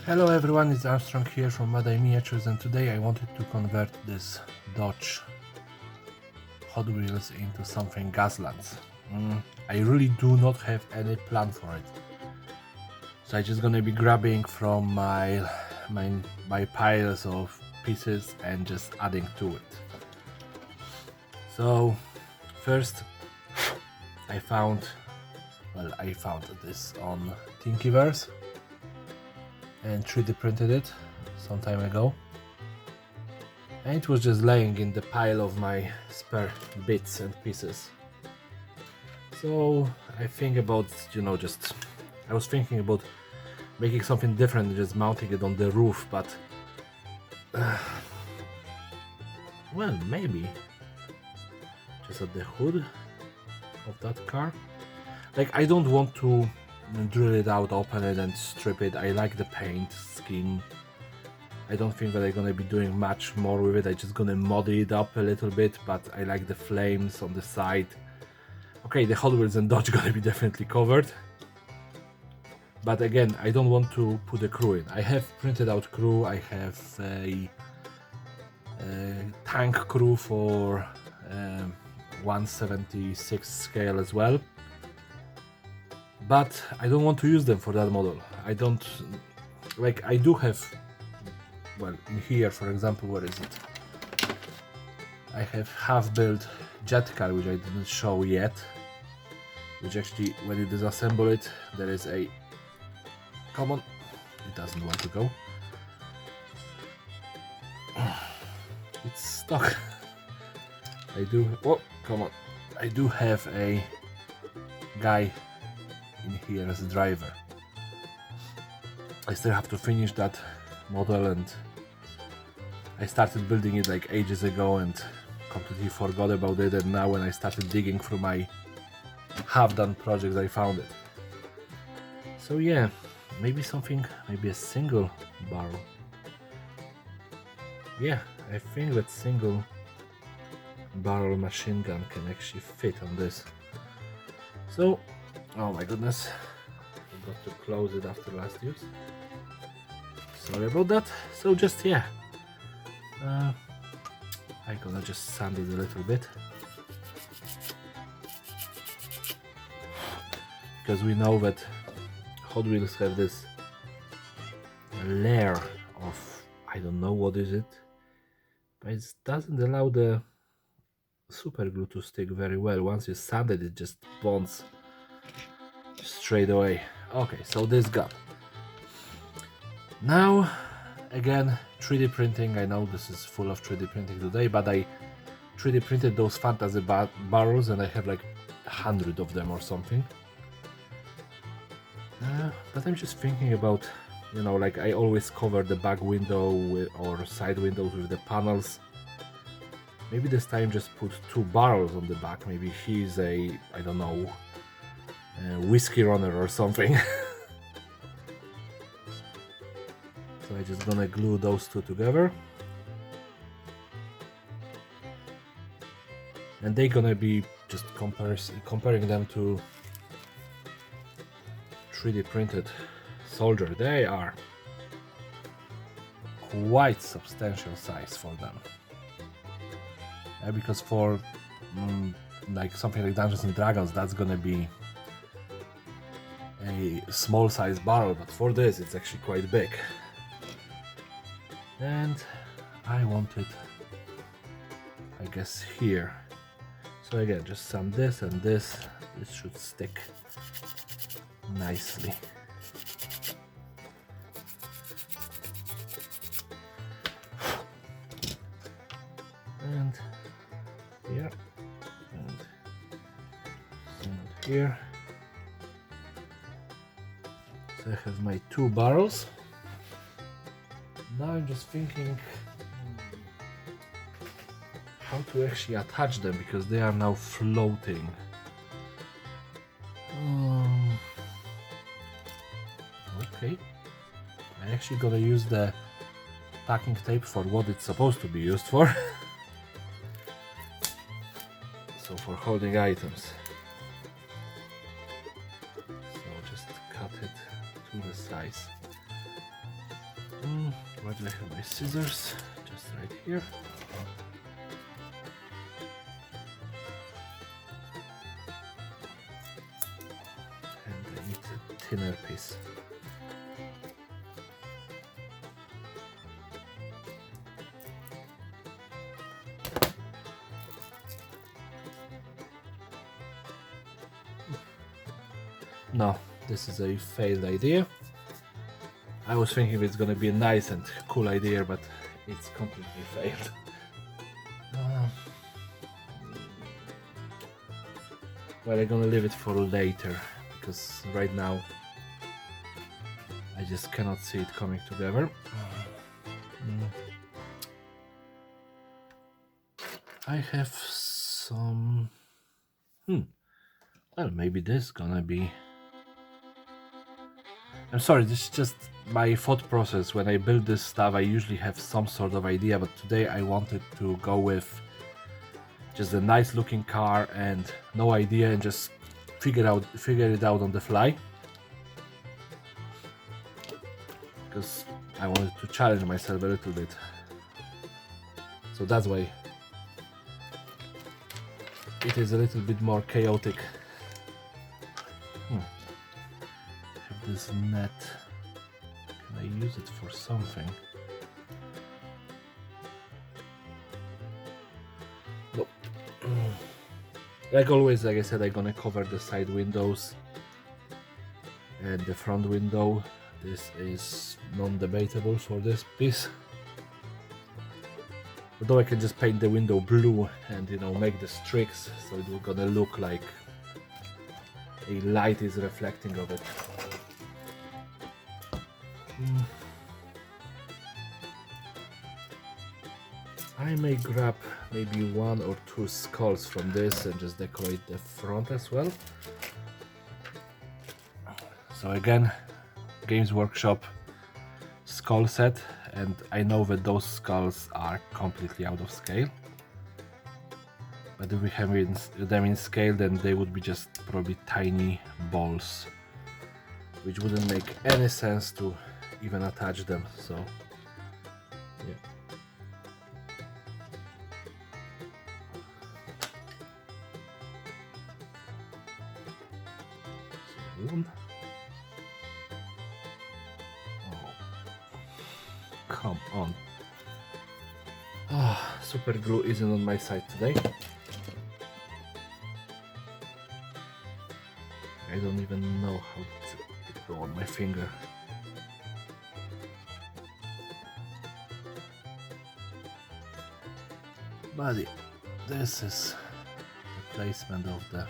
Hello everyone, it's Armstrong here from Madai Miniatures, and today I wanted to convert this Dodge Hot Wheels into something Gaslands. I really do not have any plan for it, so I'm just gonna be grabbing from my piles of pieces and just adding to it. So first I found this on Thingiverse and 3D printed it some time ago, and it was just laying in the pile of my spare bits and pieces. So I think about, I was thinking about making something different and just mounting it on the roof, but well, maybe just at the hood of that car. Like, I don't want to drill it out, open it and strip it. I like the paint scheme. I don't think that I'm gonna be doing much more with it. I'm just gonna mod it up a little bit, but I like the flames on the side. Okay, the Hot Wheels and Dodge gonna be definitely covered, but again, I don't want to put a crew in. I have printed out crew. I have a tank crew for 1/76 scale as well, but I don't want to use them for that model. I don't like. I do have, well, in here, for example, where is it? I have half-built jet car, which I didn't show yet, which actually, when you disassemble it, there is a, come on, it doesn't want to go. It's stuck. I do, oh, come on. I do have a guy in here as a driver. I still have to finish that model, and I started building it like ages ago and completely forgot about it, and now when I started digging through my half-done projects, I found it. So yeah, maybe a single barrel. Yeah, I think that single barrel machine gun can actually fit on this. So, oh my goodness, forgot to close it after last use. Sorry about that. So just, yeah, I'm gonna just sand it a little bit, because we know that Hot Wheels have this layer of, I don't know what is it, but it doesn't allow the super glue to stick very well. Once you sand it, it just bonds straight away. Okay, so this gun. Now, again, 3D printing. I know this is full of 3D printing today, but I 3D printed those fantasy barrels, and I have like 100 of them or something. But I'm just thinking about, like I always cover the back window or side windows with the panels. Maybe this time just put 2 barrels on the back. Maybe he's a, I don't know, a whiskey runner or something. So I'm just gonna glue those 2 together, and they're gonna be just comparing them to 3D printed soldier. They are quite substantial size for them. Because for like something like Dungeons and Dragons, that's gonna be a small size barrel, but for this it's actually quite big. And I want it, I guess, here. So again, just some this and this. This should stick nicely. And here, and here. So I have my 2 barrels. Now I'm just thinking how to actually attach them, because they are now floating. Okay, I'm actually gonna use the packing tape for what it's supposed to be used for. So for holding items. So just cut it to the size Where do I have my scissors? Just right here. And I need a thinner piece. No, this is a failed idea. I was thinking it's gonna be a nice and cool idea, but it's completely failed. Well, I'm gonna leave it for later, because right now I just cannot see it coming together. I have some... Well, maybe this is gonna be... I'm sorry, this is just my thought process. When I build this stuff, I usually have some sort of idea, but today I wanted to go with just a nice looking car and no idea, and just figure it out on the fly. Because I wanted to challenge myself a little bit. So that's why it is a little bit more chaotic. Have this net. Can I use it for something? Nope. Like always, like I said, I'm gonna cover the side windows and the front window. This is non-debatable for this piece. Although I can just paint the window blue and, you know, make the streaks so it will gonna look like a light is reflecting of it. I may grab maybe 1 or 2 skulls from this and just decorate the front as well. So again, Games Workshop skull set, and I know that those skulls are completely out of scale. But if we have them in scale, then they would be just probably tiny balls, which wouldn't make any sense to even attach them. So yeah. Oh, come on. Super glue isn't on my side today. I don't even know how to go on my finger. Buddy, this is the placement of the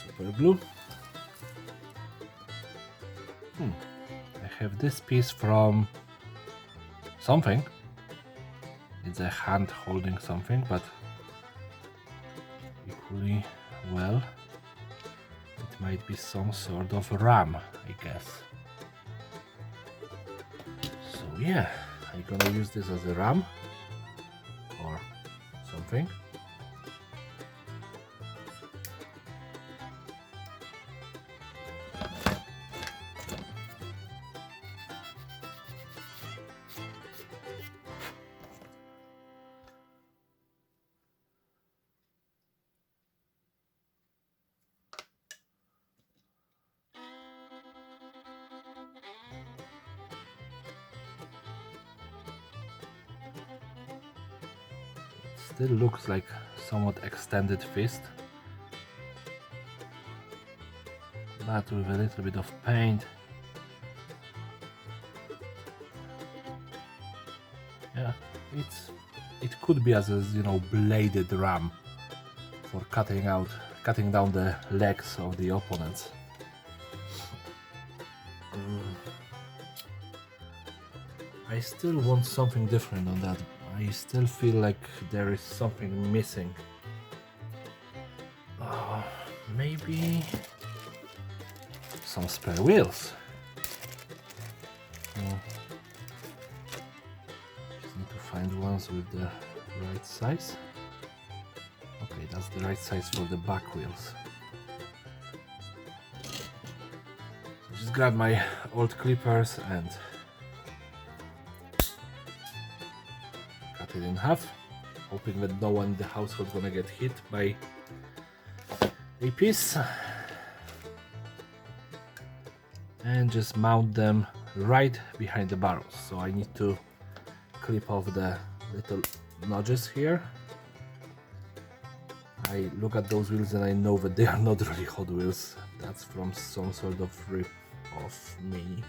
super glue. I have this piece from something. It's a hand holding something, but equally well, it might be some sort of ram, I guess. So yeah, I'm gonna use this as a ram or something. Still looks like somewhat extended fist, but with a little bit of paint. Yeah, it could be as a, you know, bladed ram for cutting down the legs of the opponents. I still want something different on that. I still feel like there is something missing. Maybe some spare wheels. Just need to find ones with the right size. Okay, that's the right size for the back wheels. So just grab my old clippers and it in half, hoping that no one in the household is gonna get hit by a piece, and just mount them right behind the barrels. So I need to clip off the little notches here. I look at those wheels and I know that they are not really Hot Wheels. That's from some sort of rip-off mini.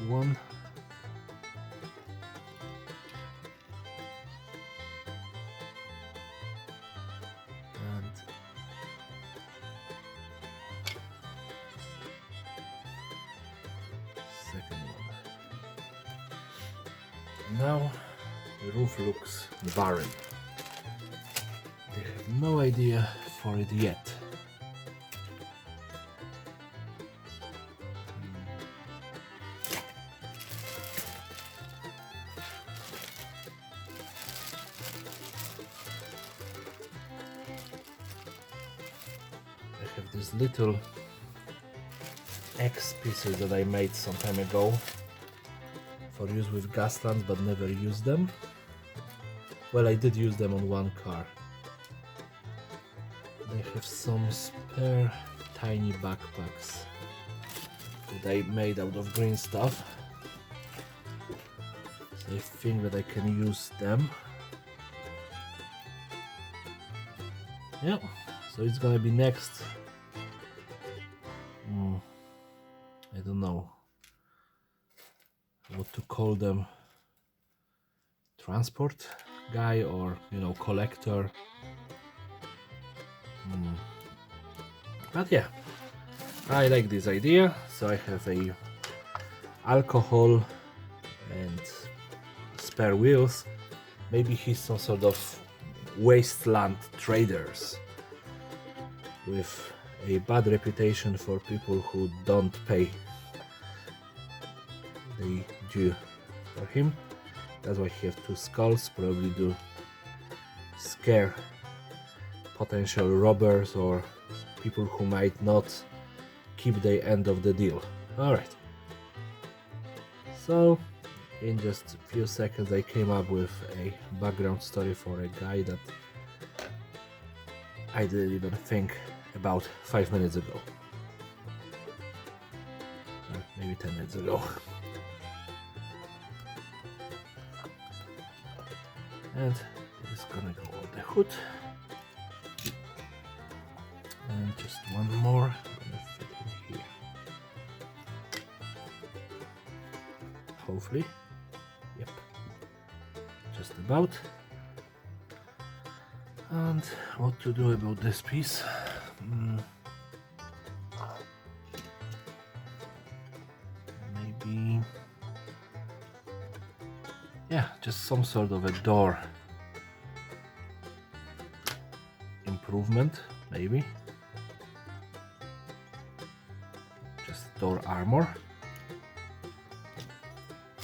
One. And second one. Now the roof looks barren. They have no idea for it yet. I have these little X pieces that I made some time ago for use with gas lamps, but never used them. Well, I did use them on one car. They have some spare tiny backpacks that I made out of green stuff. So I think that I can use them. Yeah, so it's gonna be next. I don't know what to call them. Transport guy, or collector. But yeah, I like this idea. So I have a alcohol and spare wheels. Maybe he's some sort of wasteland traders with a bad reputation for people who don't pay the due for him. That's why he has two skulls, probably to scare potential robbers or people who might not keep the end of the deal. Alright. So in just a few seconds I came up with a background story for a guy that I didn't even think about 5 minutes ago. Or maybe 10 minutes ago. And this is gonna go on the hood. And just one more gonna fit in here. Hopefully. Yep. Just about. And what to do about this piece? Maybe, yeah, just some sort of a door improvement, maybe. Just door armor.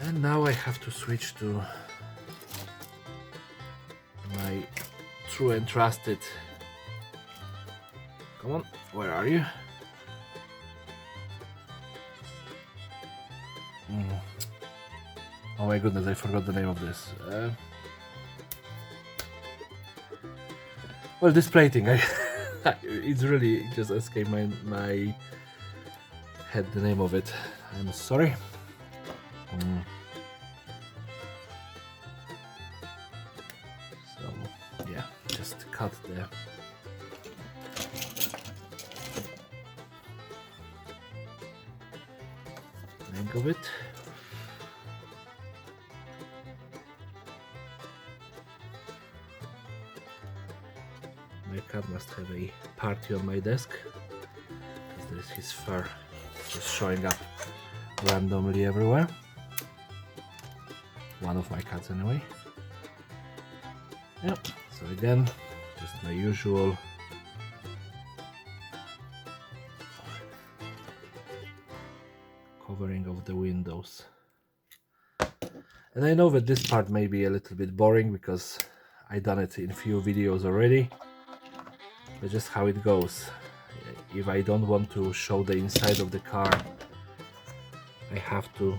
And now I have to switch to my true and trusted. Come on, where are you? Oh my goodness, I forgot the name of this. Well, this plating, it's really just escaped my head the name of it. I'm sorry. So yeah, just cut the length of it. My cat must have a party on my desk, because there is his fur just showing up randomly everywhere. One of my cats anyway. Yep, so again, just my usual covering of the windows. And I know that this part may be a little bit boring because I done it in few videos already, but just how it goes. if I don't want to show the inside of the car, I have to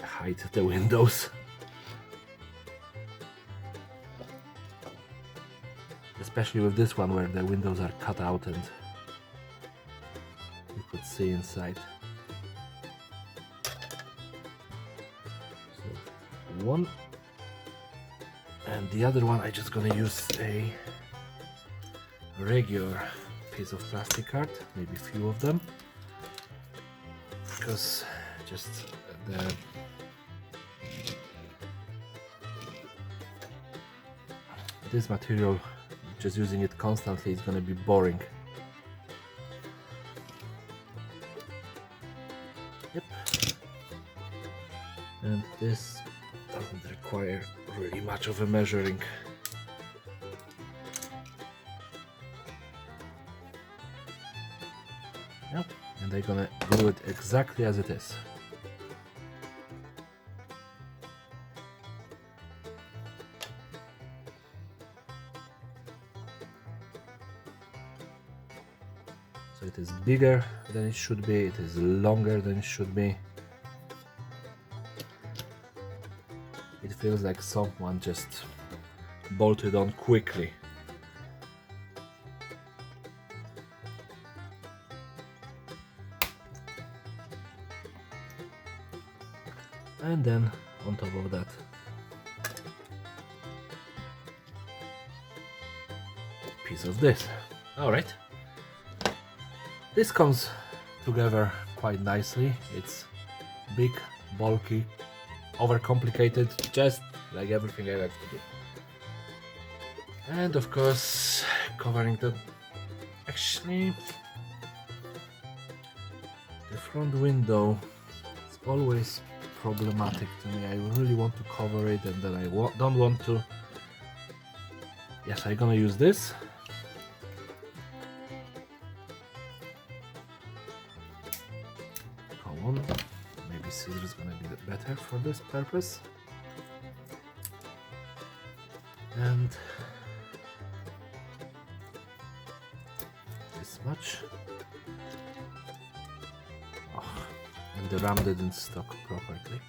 hide the windows. Especially with this one where the windows are cut out and you could see inside. So one, and the other one I just gonna use a regular piece of plastic card, maybe a few of them, because just this material, just using it constantly, is gonna be boring. Yep. And this doesn't require really much of a measuring. Yep. And I'm gonna glue it exactly as it is. So it is bigger than it should be, it is longer than it should be. It feels like someone just bolted on quickly. And then on top of that, a piece of this. Alright. This comes together quite nicely. It's big, bulky, overcomplicated, just like everything I like to do. And of course, covering the... Actually, the front window is always problematic to me. I really want to cover it and then I don't want to. Yes, I'm gonna use this. Come on, maybe scissors is gonna be better for this purpose. And this much. Oh, and the ram didn't stock properly.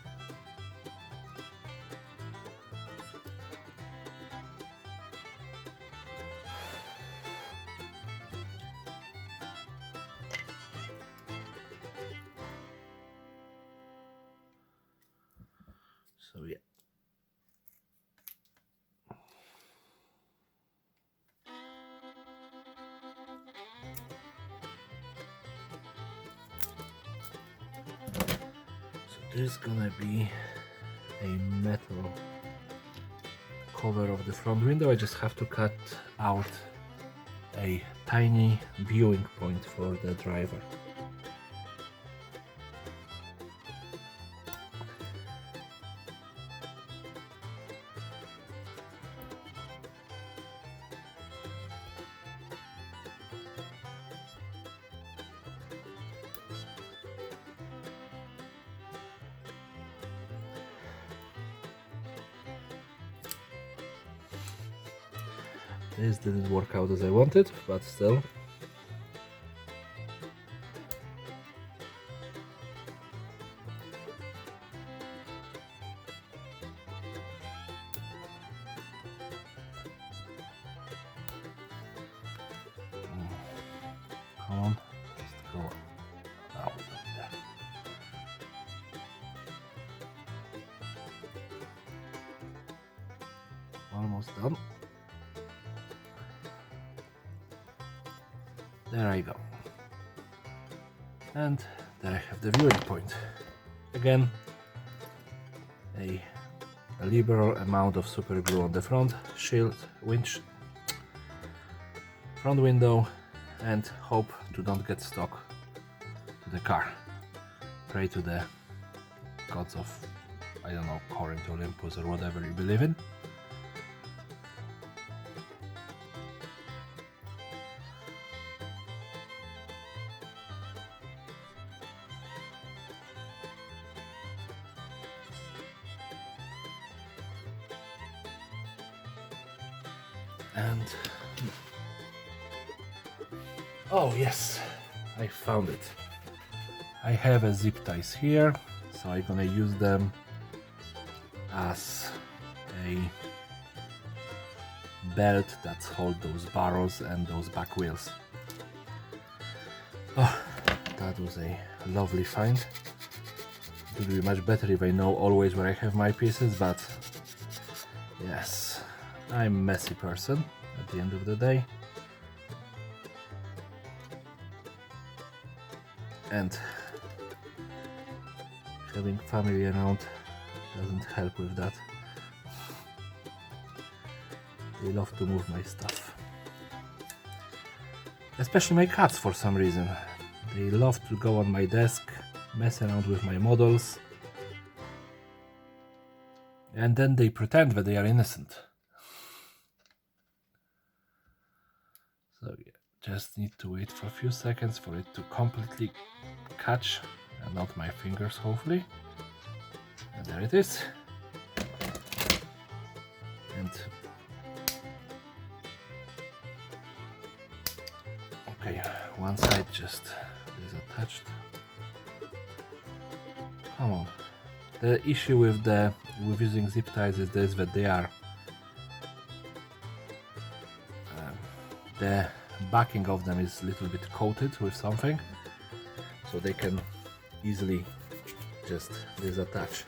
So yeah. There's gonna be a metal cover of the front window. I just have to cut out a tiny viewing point for the driver. This didn't work out as I wanted, but still. Come on, just go out of there. Almost done. There I go. And there I have the viewing point. Again, a liberal amount of super glue on the front shield, front window, and hope to don't get stuck to the car. Pray to the gods of, I don't know, Corinth, Olympus, or whatever you believe in. And Oh yes, I found it. I have a zip ties here, so I'm gonna use them as a belt that holds those barrels and those back wheels. Oh, that was a lovely find. It would be much better if I know always where I have my pieces, but yes, I'm a messy person at the end of the day. And having family around doesn't help with that. They love to move my stuff. Especially my cats for some reason. They love to go on my desk, mess around with my models, and then they pretend that they are innocent. So yeah, just need to wait for a few seconds for it to completely catch, and not my fingers hopefully. And there it is. And okay, one side just is attached. Come on. The issue with using zip ties is this, that they are the backing of them is a little bit coated with something, so they can easily just disattach.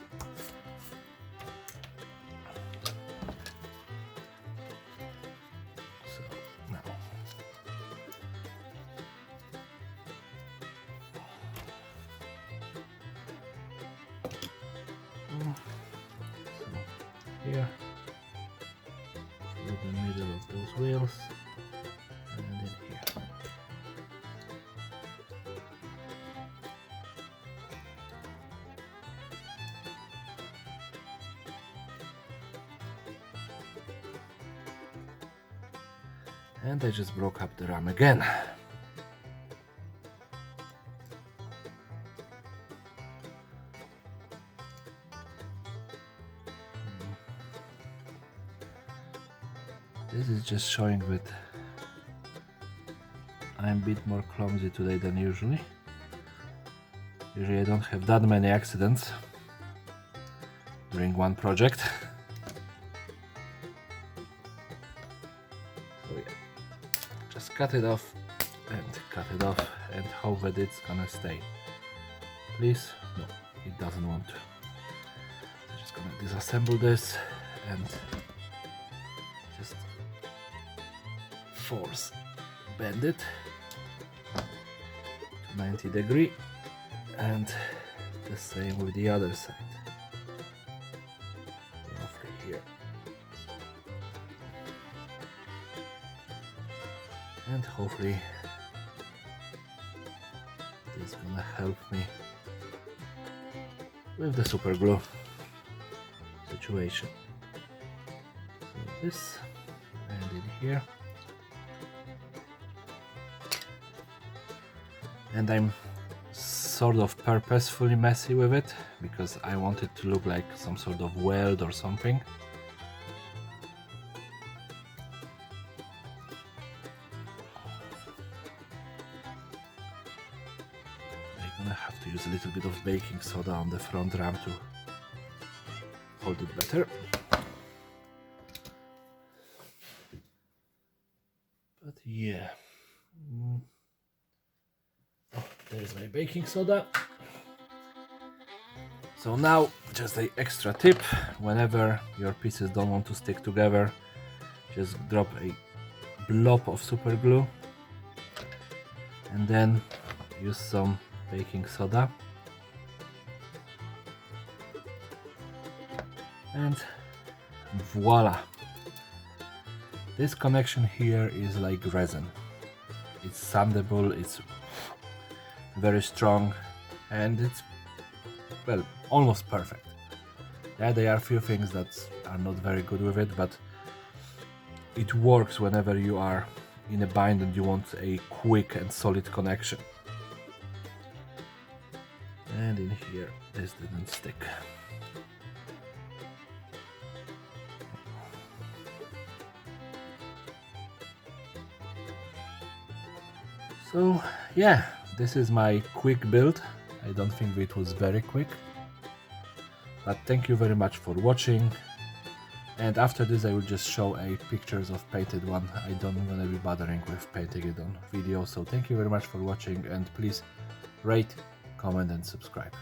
So now here through the middle of those wheels and in here. And I just broke up the ram again. This is just showing that I'm a bit more clumsy today than usually. Usually I don't have that many accidents during one project. So yeah, just cut it off and hope that it's gonna stay. Please, no, it doesn't want to. So just gonna disassemble this and just force bend it to 90 degrees, and the same with the other side. Roughly here. And hopefully this is gonna help me with the super glue situation. So this and in here. And I'm sort of purposefully messy with it because I want it to look like some sort of weld or something. I'm gonna have to use a little bit of baking soda on the front ram to hold it better. But yeah. Oh, there's my baking soda. So now, just an extra tip, whenever your pieces don't want to stick together, just drop a blob of super glue and then use some baking soda and voila! This connection here is like resin. It's sandable, it's very strong, and it's, well, almost perfect. Yeah, there are a few things that are not very good with it, but it works whenever you are in a bind and you want a quick and solid connection. And in here, this didn't stick. So yeah, this is my quick build. I don't think it was very quick, but thank you very much for watching. And after this I will just show pictures of painted one. I don't want to be bothering with painting it on video. So thank you very much for watching, and please rate, comment and subscribe.